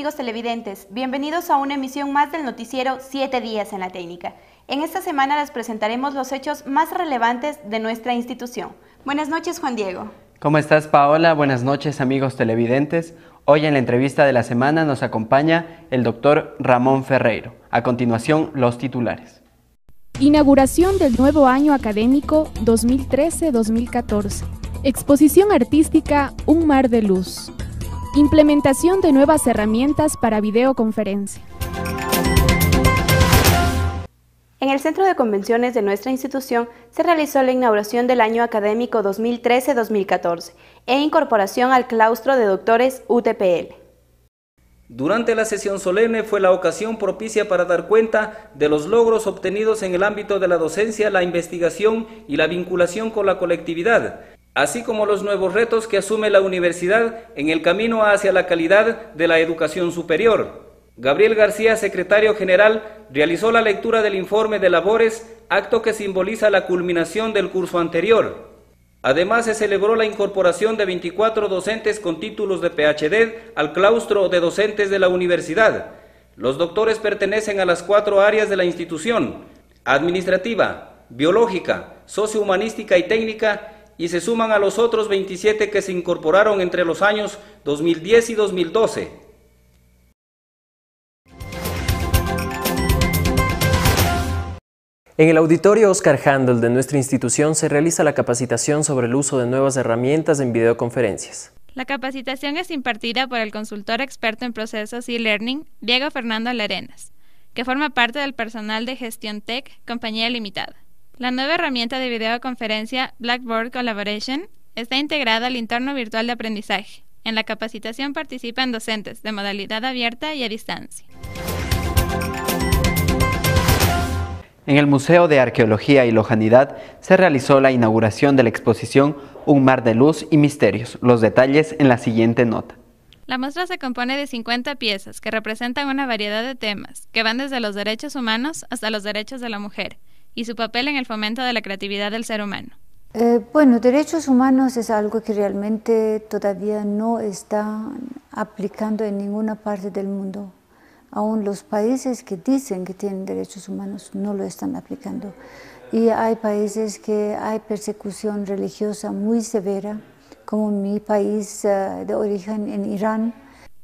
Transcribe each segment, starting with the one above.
amigos televidentes, bienvenidos a una emisión más del noticiero 7 días en la técnica. En esta semana les presentaremos los hechos más relevantes de nuestra institución. Buenas noches, Juan Diego. ¿Cómo estás, Paola? Buenas noches, amigos televidentes. Hoy en la entrevista de la semana nos acompaña el doctor Ramón Ferreiro. A continuación, los titulares. Inauguración del nuevo año académico 2013-2014. Exposición artística Un mar de luz. Implementación de nuevas herramientas para videoconferencia. En el Centro de Convenciones de nuestra institución se realizó la inauguración del año académico 2013-2014 e incorporación al claustro de doctores UTPL. Durante la sesión solemne fue la ocasión propicia para dar cuenta de los logros obtenidos en el ámbito de la docencia, la investigación y la vinculación con la colectividad, así como los nuevos retos que asume la universidad en el camino hacia la calidad de la educación superior. Gabriel García, secretario general, realizó la lectura del informe de labores, acto que simboliza la culminación del curso anterior. Además, se celebró la incorporación de 24 docentes con títulos de PhD al claustro de docentes de la universidad. Los doctores pertenecen a las 4 áreas de la institución: administrativa, biológica, sociohumanística y técnica, y se suman a los otros 27 que se incorporaron entre los años 2010 y 2012. En el auditorio Oscar Handel de nuestra institución se realiza la capacitación sobre el uso de nuevas herramientas en videoconferencias. La capacitación es impartida por el consultor experto en procesos e-learning, Diego Fernando Larenas, que forma parte del personal de Gestión Tech, Compañía Limitada. La nueva herramienta de videoconferencia Blackboard Collaboration está integrada al entorno virtual de aprendizaje. En la capacitación participan docentes de modalidad abierta y a distancia. En el Museo de Arqueología y Lojanidad se realizó la inauguración de la exposición Un mar de luz y misterios. Los detalles en la siguiente nota. La muestra se compone de 50 piezas que representan una variedad de temas que van desde los derechos humanos hasta los derechos de la mujer y su papel en el fomento de la creatividad del ser humano. Bueno, derechos humanos es algo que realmente todavía no está aplicando en ninguna parte del mundo. Aún los países que dicen que tienen derechos humanos no lo están aplicando. Y hay países que hay persecución religiosa muy severa, como mi país de origen en Irán.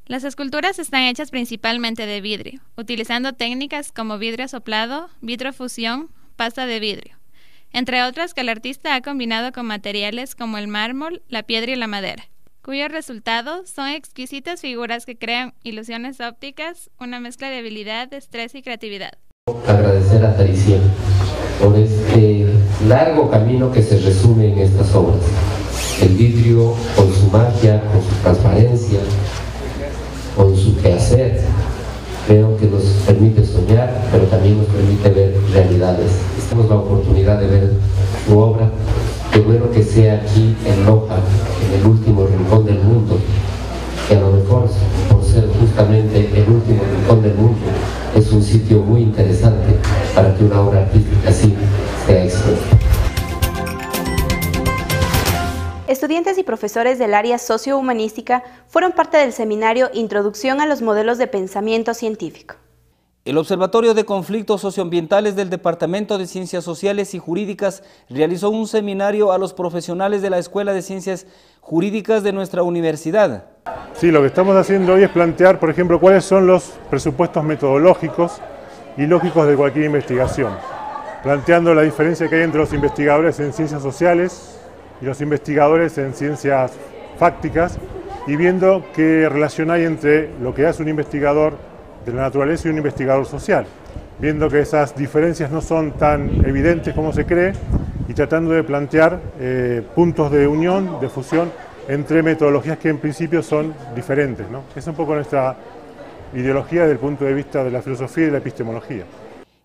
Las esculturas están hechas principalmente de vidrio, utilizando técnicas como vidrio soplado, vitrofusión, pasta de vidrio, entre otras que el artista ha combinado con materiales como el mármol, la piedra y la madera, cuyos resultados son exquisitas figuras que crean ilusiones ópticas, una mezcla de habilidad, destreza y creatividad. Agradecer a Taricien por este largo camino que se resume en estas obras. El vidrio con su magia, con su transparencia, con su quehacer, creo que nos permite soñar, pero también nos permite ver realidades. Tenemos la oportunidad de ver su obra. Qué bueno que sea aquí en Loja, en el último rincón del mundo, que a lo mejor, por ser justamente el último rincón del mundo, es un sitio muy interesante para que una obra artística así sea expuesta. Estudiantes y profesores del área sociohumanística fueron parte del seminario Introducción a los modelos de pensamiento científico. El Observatorio de Conflictos Socioambientales del Departamento de Ciencias Sociales y Jurídicas realizó un seminario a los profesionales de la Escuela de Ciencias Jurídicas de nuestra universidad. Sí, lo que estamos haciendo hoy es plantear, por ejemplo, cuáles son los presupuestos metodológicos y lógicos de cualquier investigación, planteando la diferencia que hay entre los investigadores en ciencias sociales y los investigadores en ciencias fácticas, y viendo qué relación hay entre lo que hace un investigador de la naturaleza y un investigador social, viendo que esas diferencias no son tan evidentes como se cree y tratando de plantear puntos de unión, de fusión entre metodologías que en principio son diferentes, ¿no? Es un poco nuestra ideología desde el punto de vista de la filosofía y la epistemología.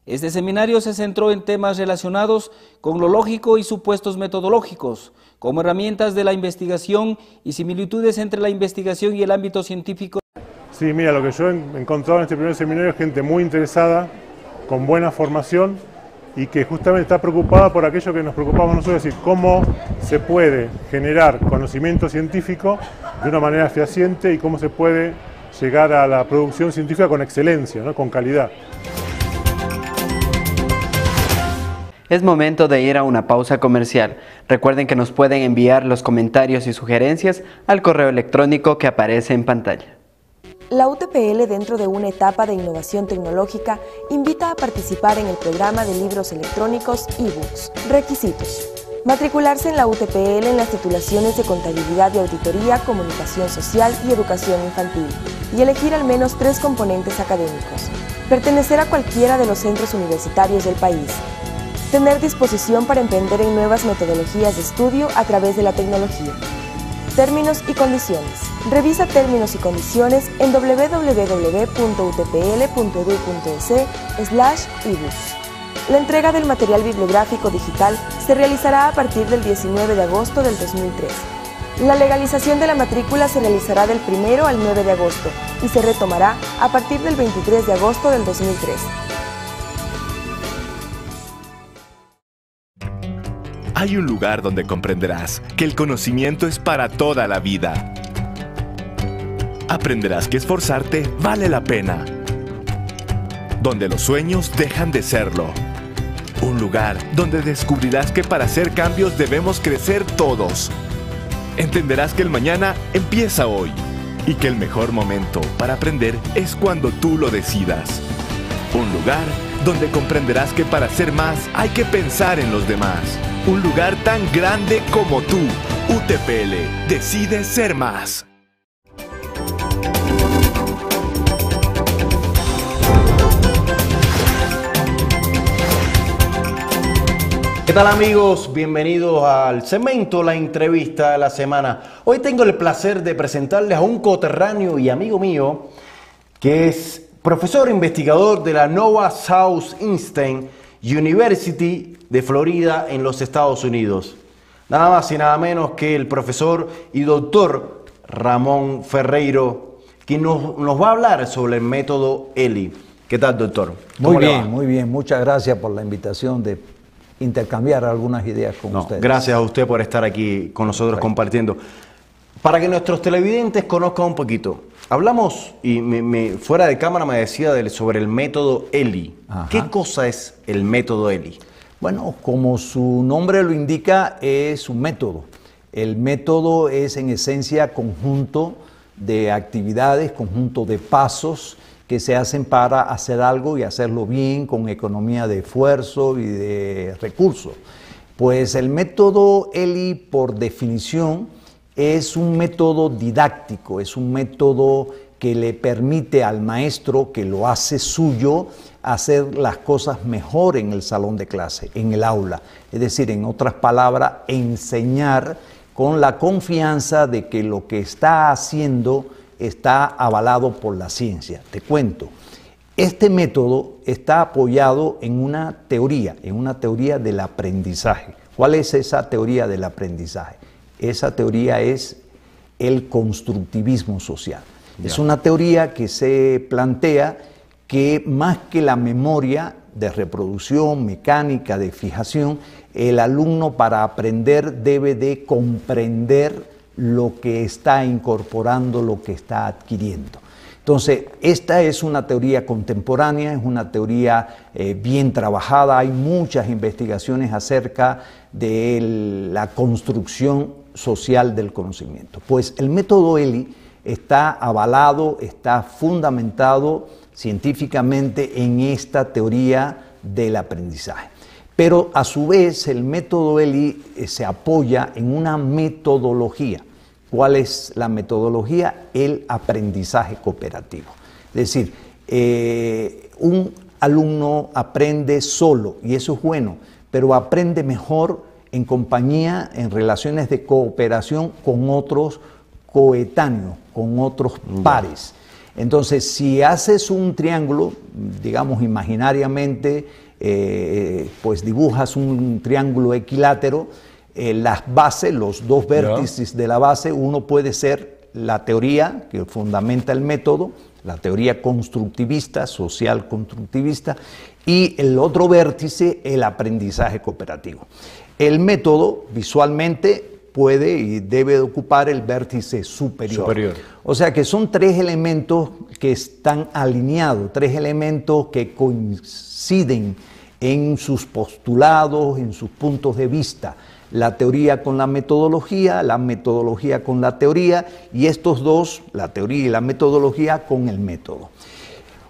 Este seminario se centró en temas relacionados con lo lógico y supuestos metodológicos, como herramientas de la investigación y similitudes entre la investigación y el ámbito científico. Sí, mira, lo que yo he encontrado en este primer seminario es gente muy interesada, con buena formación y que justamente está preocupada por aquello que nos preocupamos nosotros, es decir, cómo se puede generar conocimiento científico de una manera fehaciente y cómo se puede llegar a la producción científica con excelencia, ¿no? Con calidad. Es momento de ir a una pausa comercial. Recuerden que nos pueden enviar los comentarios y sugerencias al correo electrónico que aparece en pantalla. La UTPL, dentro de una etapa de innovación tecnológica, invita a participar en el programa de libros electrónicos e-books. Requisitos: matricularse en la UTPL en las titulaciones de Contabilidad y Auditoría, Comunicación Social y Educación Infantil, y elegir al menos 3 componentes académicos. Pertenecer a cualquiera de los centros universitarios del país. Tener disposición para emprender en nuevas metodologías de estudio a través de la tecnología. Términos y condiciones. Revisa términos y condiciones en www.utpl.edu.es/ebooks. La entrega del material bibliográfico digital se realizará a partir del 19 de agosto del 2003. La legalización de la matrícula se realizará del 1 al 9 de agosto y se retomará a partir del 23 de agosto del 2003. Hay un lugar donde comprenderás que el conocimiento es para toda la vida. Aprenderás que esforzarte vale la pena. Donde los sueños dejan de serlo. Un lugar donde descubrirás que para hacer cambios debemos crecer todos. Entenderás que el mañana empieza hoy y que el mejor momento para aprender es cuando tú lo decidas. Un lugar donde comprenderás que para ser más hay que pensar en los demás. Un lugar tan grande como tú. UTPL, decide ser más. ¿Qué tal, amigos? Bienvenidos al segmento La Entrevista de la Semana. Hoy tengo el placer de presentarles a un coterráneo y amigo mío que es profesor investigador de la Nova Southeastern University de Florida en los Estados Unidos. Nada más y nada menos que el profesor y doctor Ramón Ferreiro, quien nos va a hablar sobre el método ELI. ¿Qué tal, doctor? Muy bien, muy bien. Muchas gracias por la invitación de intercambiar algunas ideas con ustedes. Gracias a usted por estar aquí con nosotros compartiendo. Para que nuestros televidentes conozcan un poquito, hablamos, y fuera de cámara me decía sobre el método ELI. Ajá. ¿Qué cosa es el método ELI? Bueno, como su nombre lo indica, es un método. El método es en esencia conjunto de actividades, conjunto de pasos que se hacen para hacer algo y hacerlo bien, con economía de esfuerzo y de recursos. Pues el método ELI, por definición, es un método didáctico, es un método que le permite al maestro, que lo hace suyo, hacer las cosas mejor en el salón de clase, en el aula. Es decir, en otras palabras, enseñar con la confianza de que lo que está haciendo está avalado por la ciencia. Te cuento, este método está apoyado en una teoría del aprendizaje. ¿Cuál es esa teoría del aprendizaje? Esa teoría es el constructivismo social. Ya. Es una teoría que se plantea que más que la memoria de reproducción, mecánica, de fijación, el alumno para aprender debe de comprender lo que está incorporando, lo que está adquiriendo. Entonces, esta es una teoría contemporánea, es una teoría bien trabajada, hay muchas investigaciones acerca de la construcción social del conocimiento. Pues el método ELI está avalado, está fundamentado científicamente en esta teoría del aprendizaje. Pero a su vez el método ELI se apoya en una metodología. ¿Cuál es la metodología? El aprendizaje cooperativo. Es decir, un alumno aprende solo y eso es bueno, pero aprende mejor en compañía, en relaciones de cooperación con otros coetáneos, con otros pares. Entonces, si haces un triángulo, digamos imaginariamente, pues dibujas un triángulo equilátero, las bases, los dos vértices de la base, uno puede ser la teoría que fundamenta el método, la teoría constructivista, social constructivista, y el otro vértice, el aprendizaje cooperativo. El método visualmente puede y debe ocupar el vértice superior. O sea que son tres elementos que están alineados, tres elementos que coinciden en sus postulados, en sus puntos de vista. La teoría con la metodología con la teoría, y estos dos, la teoría y la metodología, con el método.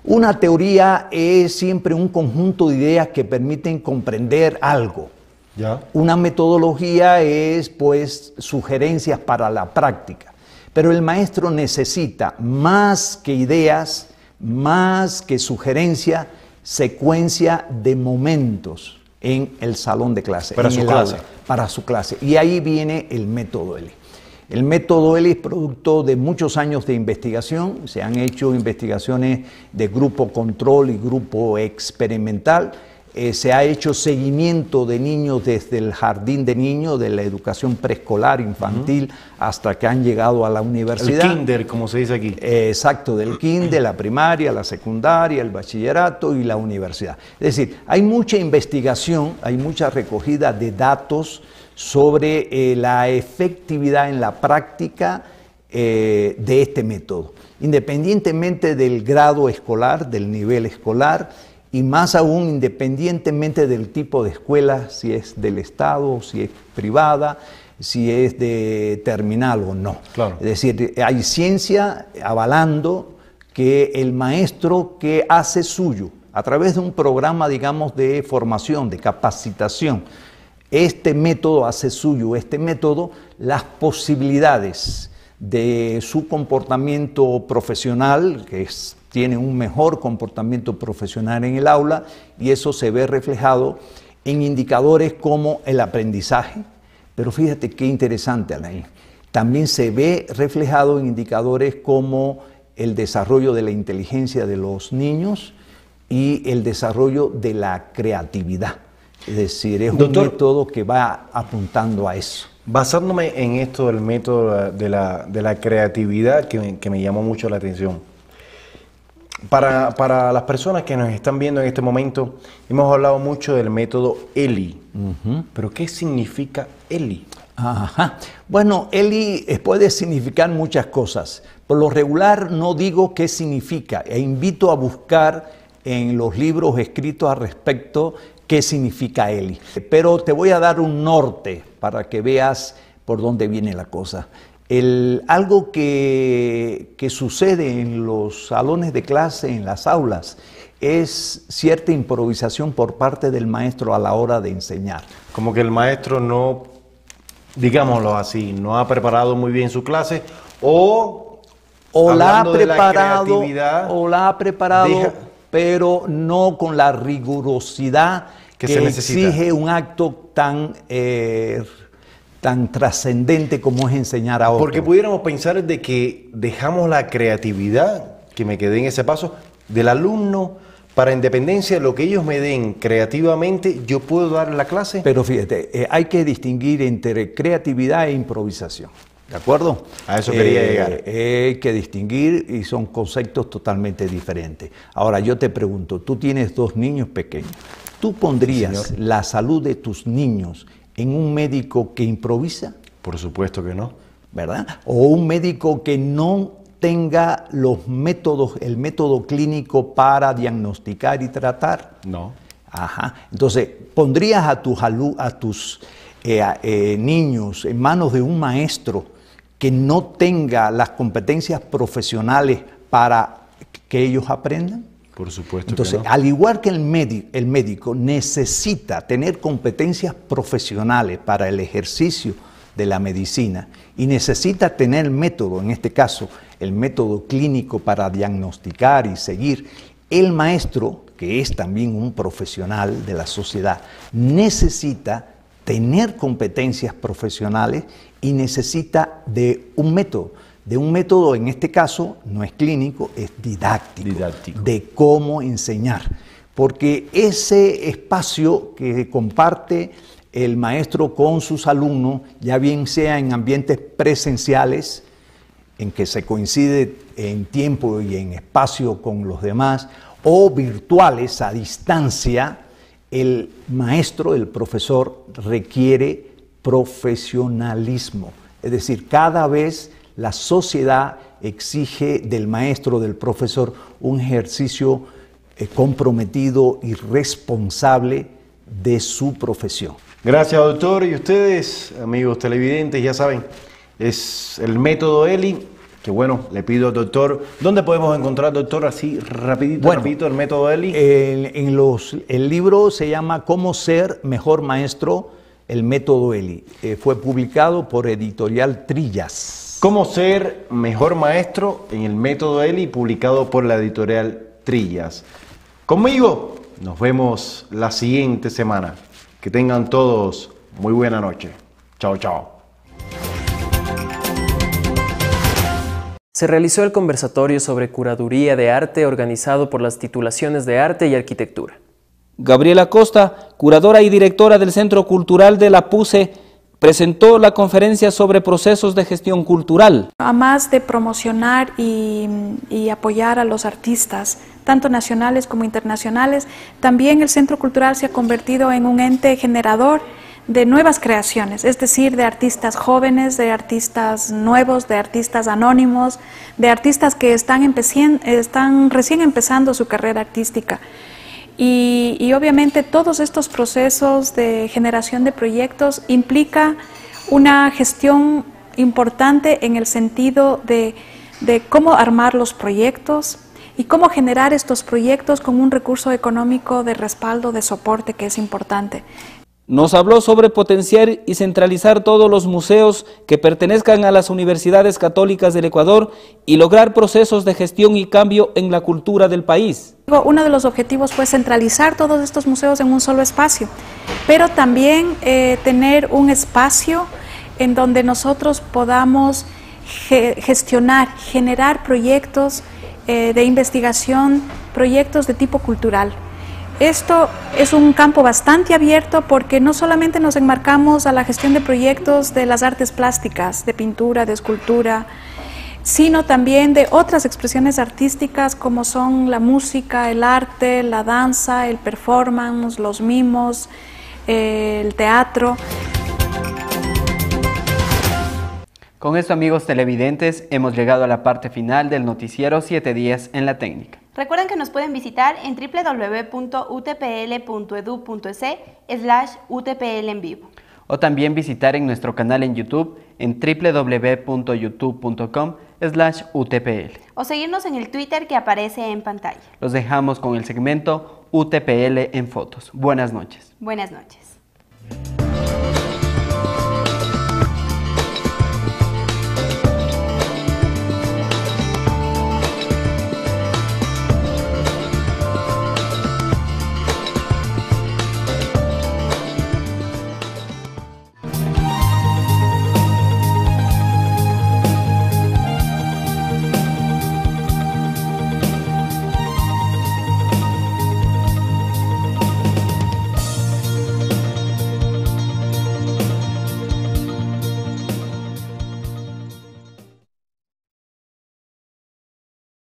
Una teoría es siempre un conjunto de ideas que permiten comprender algo. ¿Ya? Una metodología es, pues, sugerencias para la práctica. Pero el maestro necesita más que ideas, más que sugerencias, secuencia de momentos en el salón de clase. Para su clase. Para su clase. Y ahí viene el método L. El método L es producto de muchos años de investigación. Se han hecho investigaciones de grupo control y grupo experimental. Se ha hecho seguimiento de niños desde el jardín de niños, de la educación preescolar, infantil, hasta que han llegado a la universidad. El kinder, como se dice aquí. Exacto, del kinder, la primaria, la secundaria, el bachillerato y la universidad. Es decir, hay mucha investigación, hay mucha recogida de datos sobre la efectividad en la práctica de este método, independientemente del grado escolar, del nivel escolar, y más aún independientemente del tipo de escuela, si es del Estado, si es privada, si es de terminal o no. Claro. Es decir, hay ciencia avalando que el maestro que hace suyo, a través de un programa, digamos, de formación, de capacitación, este método hace suyo, las posibilidades de su comportamiento profesional, que tiene un mejor comportamiento profesional en el aula, y eso se ve reflejado en indicadores como el aprendizaje. Pero fíjate qué interesante, Alain. También se ve reflejado en indicadores como el desarrollo de la inteligencia de los niños y el desarrollo de la creatividad. Es decir, es Doctor, un método que va apuntando a eso. Basándome en esto del método de la creatividad, que me llamó mucho la atención. Para las personas que nos están viendo en este momento, hemos hablado mucho del método ELI. ¿Pero qué significa ELI? Ajá. Bueno, ELI puede significar muchas cosas. Por lo regular no digo qué significa e invito a buscar en los libros escritos al respecto qué significa ELI. Pero te voy a dar un norte para que veas por dónde viene la cosa. Algo que sucede en los salones de clase, en las aulas, es cierta improvisación por parte del maestro a la hora de enseñar. Como que el maestro no, digámoslo así, no ha preparado muy bien su clase o la ha preparado, pero no con la rigurosidad que se necesita. Exige un acto tan trascendente como es enseñar a otros. Porque pudiéramos pensar de que dejamos la creatividad, que me quedé en ese paso, del alumno para independencia de lo que ellos me den creativamente, yo puedo dar la clase. Pero fíjate, hay que distinguir entre creatividad e improvisación. ¿De acuerdo? A eso quería llegar. Hay que distinguir y son conceptos totalmente diferentes. Ahora yo te pregunto, tú tienes 2 niños pequeños. ¿Tú pondrías la salud de tus niños en un médico que improvisa? Por supuesto que no. ¿Verdad? O un médico que no tenga los métodos, el método clínico para diagnosticar y tratar. No. Ajá. Entonces, ¿pondrías a tus niños en manos de un maestro que no tenga las competencias profesionales para que ellos aprendan? Por supuesto. Entonces, que no. al igual que el médico necesita tener competencias profesionales para el ejercicio de la medicina y necesita tener método, en este caso, el método clínico para diagnosticar y seguir, el maestro, que es también un profesional de la sociedad, necesita tener competencias profesionales y necesita de un método, en este caso no es clínico, es didáctico, de cómo enseñar, porque ese espacio que comparte el maestro con sus alumnos, ya bien sea en ambientes presenciales, en que se coincide en tiempo y en espacio con los demás, o virtuales a distancia, el maestro, el profesor, requiere profesionalismo. Es decir, cada vez la sociedad exige del maestro, del profesor, un ejercicio comprometido y responsable de su profesión. Gracias, doctor. Y ustedes, amigos televidentes, ya saben, es el método ELI, que bueno, le pido al doctor, ¿dónde podemos encontrar, doctor, así rapidito, el método ELI? El libro se llama ¿Cómo ser mejor maestro? El método ELI. Fue publicado por Editorial Trillas. ¿Cómo ser mejor maestro? En el método ELI, publicado por la Editorial Trillas. Conmigo, nos vemos la siguiente semana. Que tengan todos muy buena noche. Chao, chao. Se realizó el conversatorio sobre curaduría de arte organizado por las titulaciones de Arte y Arquitectura. Gabriela Costa, curadora y directora del Centro Cultural de la PUCE, presentó la conferencia sobre procesos de gestión cultural. A más de promocionar y apoyar a los artistas, tanto nacionales como internacionales, también el Centro Cultural se ha convertido en un ente generador de nuevas creaciones, es decir, de artistas jóvenes, de artistas nuevos, de artistas anónimos, de artistas que están recién empezando su carrera artística. Y obviamente todos estos procesos de generación de proyectos implica una gestión importante en el sentido de cómo armar los proyectos y cómo generar estos proyectos con un recurso económico de respaldo, de soporte, que es importante. Nos habló sobre potenciar y centralizar todos los museos que pertenezcan a las universidades católicas del Ecuador y lograr procesos de gestión y cambio en la cultura del país. Uno de los objetivos fue centralizar todos estos museos en un solo espacio, pero también tener un espacio en donde nosotros podamos gestionar, generar proyectos de investigación, proyectos de tipo cultural. Esto es un campo bastante abierto porque no solamente nos enmarcamos a la gestión de proyectos de las artes plásticas, de pintura, de escultura, sino también de otras expresiones artísticas como son la música, el arte, la danza, el performance, los mimos, el teatro. Con esto, amigos televidentes, hemos llegado a la parte final del noticiero 7 días en la técnica. Recuerden que nos pueden visitar en www.utpl.edu.es/UTPL en vivo. O también visitar en nuestro canal en YouTube en www.youtube.com/UTPL. O seguirnos en el Twitter que aparece en pantalla. Los dejamos con el segmento UTPL en fotos. Buenas noches. Buenas noches.